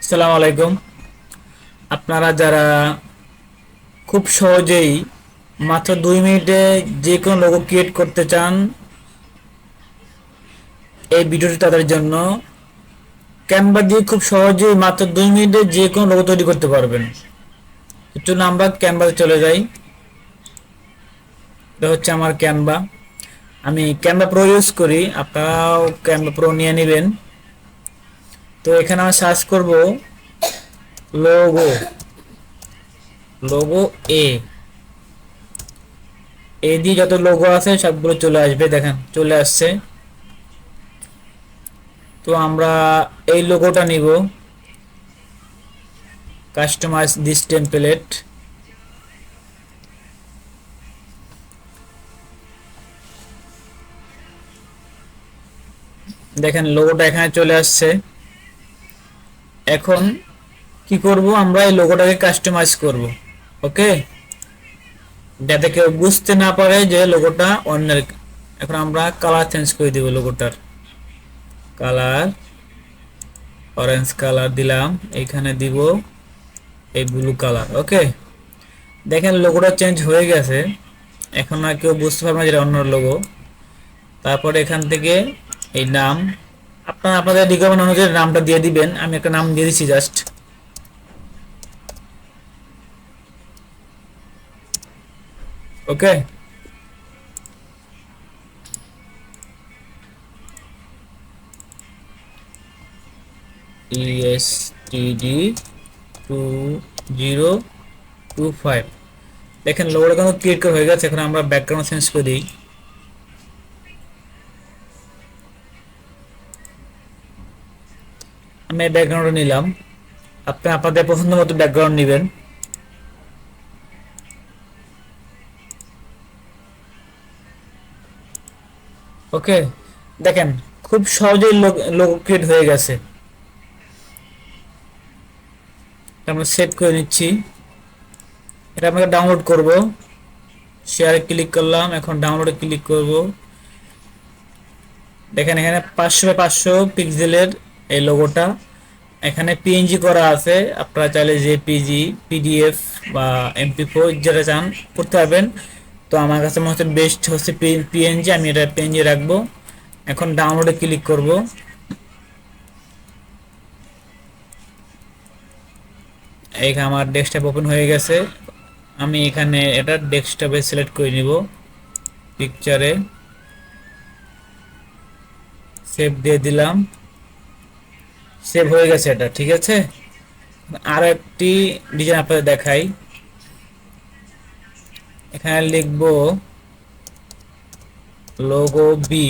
আসসালামু আলাইকুম। আপনারা যারা খুব সহজেই মাত্র 2 মিনিটে যে কোনো লোগো ক্রিয়েট করতে চান, এই ভিডিওটি তাদের জন্য। ক্যানভা দিয়ে খুব সহজেই মাত্র 2 মিনিটে যে কোনো লোগো তৈরি করতে পারবেন। চলুন আমরা ক্যানভাতে চলে যাই। এটা হচ্ছে আমার ক্যানভা। আমি ক্যানভা প্রো ইউজ করি, আপনারাও ক্যানভা প্রো নিয়ে নেবেন। তো এখানে আমি সার্চ করব লোগো, লোগো এ এ দিয়ে যত লোগো আছে সবগুলো চলে আসবে। দেখেন চলে আসছে। তো আমরা এই লোগোটা নিব, কাস্টমাইজ দিস টেমপ্লেট। দেখেন লোগোটা এখানে চলে আসছে। এখন কি করব, আমরা এই লোগোটাকে কাস্টমাইজ করব। ওকে, যাতে কেউ বুঝতে না পারে যে লোগোটা অন্যের। এখন আমরা কালার চেঞ্জ করে দিব, লোগোটার কালার অরেঞ্জ কালার দিলাম, এখানে দিব এই ব্লু কালার। ওকে, দেখেন লোগোটা চেঞ্জ হয়ে গেছে। এখন আর কেউ বুঝতে পারবে না যেটা অন্য লোগো। তারপর এখান থেকে এই নাম, আপনারা আপনাদের রিকোয়ারমেন্ট অনুযায়ী নামটা দিয়ে দিবেন। আমি একটা নাম দিয়ে দিচ্ছি জাস্ট। ওকে, ESTD2025। দেখেন লোগোটা কিন্তু ক্লিক হয়ে গেছে। এখন আমরা ব্যাকগ্রাউন্ড চেঞ্জ করে দিই। আমি এই ব্যাকগ্রাউন্ডটা নিলাম। আপনি আপনাদের পছন্দ মতো ব্যাকগ্রাউন্ড নেবেন। ওকে, দেখেন খুব সহজেই লোগো ক্রিয়েট হয়ে গেছে। আমরা সেভ করে নিচ্ছি। এটা আমরা ডাউনলোড করব। শেয়ারে ক্লিক করলাম, এখন ডাউনলোডে ক্লিক করব। দেখেন এখানে 500 × 500 পিক্সেলের এই লোগোটা। এখানে পিএনজি করা আছে, আপনারা চাইলে জেপিজি, পিডিএফ বা এমপি4 যেটা চান করতে পারবেন। তো আমার কাছে মনে হচ্ছে বেস্ট হচ্ছে পিএনজি, আমি এটা পিএনজি রাখবো। এখন ডাউনলোডে ক্লিক করব। এইখানে আমার ডেস্কটপ ওপেন হয়ে গেছে। আমি এখানে এটা ডেস্কটপে সিলেক্ট করে নিব, পিকচারে সেভ দিয়ে দিলাম। সেভ হয়ে গেছে এটা, ঠিক আছে। আরো একটি ডিজাইন আপনাদের দেখাই। এখানে লিখব লোগো বি।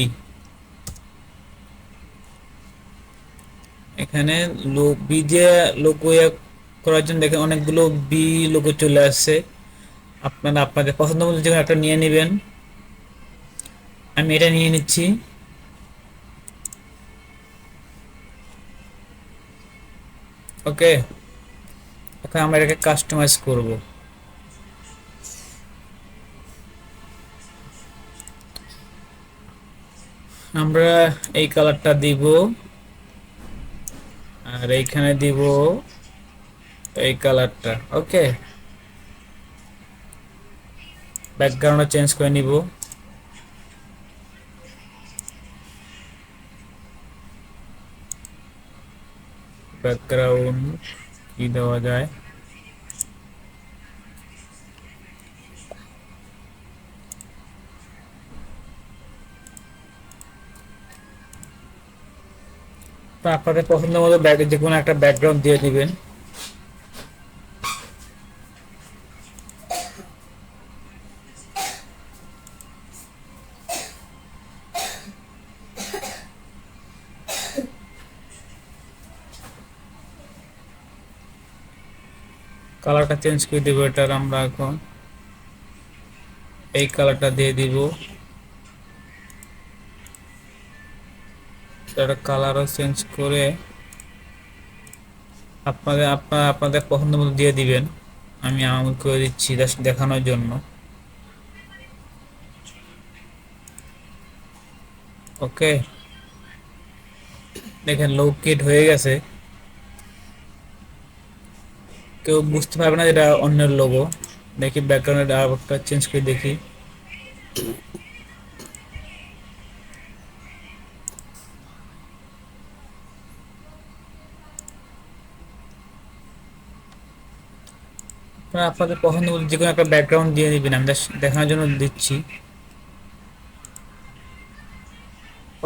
এখানে বি দিয়ে লোগো করার জন্য দেখেন অনেকগুলো বি লোগো চলে আসছে। আপনারা আপনাদের পছন্দ মতো যে একটা নিয়ে নেবেন। আমি এটা নিয়ে নিচ্ছি। ওকে, এখন আমরা এটাকে কাস্টমাইজ করব। আমরা এই কালারটা দিব, আর এইখানে দিব এই কালারটা। ওকে, ব্যাকগ্রাউন্ড চেঞ্জ করে নিব। ব্যাকগ্রাউন্ড কি দেওয়া যায়, তো আপনাদের পছন্দ মতো যে কোনো একটা ব্যাকগ্রাউন্ড দিয়ে দিবেন। কালারটা চেঞ্জ করে দিব। এটার আমরা এখন এই কালারটা দিয়ে দিব। এটা কালারও চেঞ্জ করে আপনাদের পছন্দ মতো দিয়ে দিবেন। আমি আমার করে দিচ্ছি জাস্ট দেখানোর জন্য। ওকে, দেখেন লোড কিট হয়ে গেছে। কেউ বুঝতে পারবে না যেটা অন্যের লোগো। দেখি ব্যাকগ্রাউন্ডের আরেকটা চেঞ্জ করে দেখি। আপনারা আপনাদের পছন্দ মতো যে কোনো একটা ব্যাকগ্রাউন্ড দিয়ে দিবেন, আমি দেখানোর জন্য দিচ্ছি।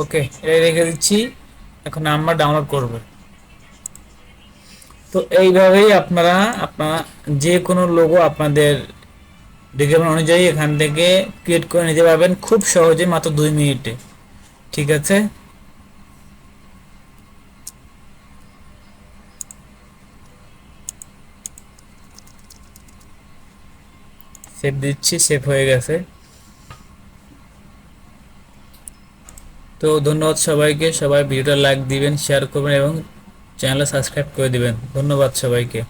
ওকে, এটা রেখে দিচ্ছি। এখন আমরা ডাউনলোড করব। তো এইভাবেই আপনারা আপনারা যে কোনো লোগো আপনাদের রিকোয়ারমেন্ট অনুযায়ী এখান থেকে ক্রিয়েট করে নিতে পারবেন খুব সহজে, মাত্র 2 মিনিটে। ঠিক আছে, সেভ দিচ্ছি, সেভ হয়ে গেছে। তো ধন্যবাদ সবাইকে, সবাই ভিডিওটা লাইক দিবেন, শেয়ার করবেন এবং চ্যানেলে সাবস্ক্রাইব করে দিবেন। ধন্যবাদ সবাইকে।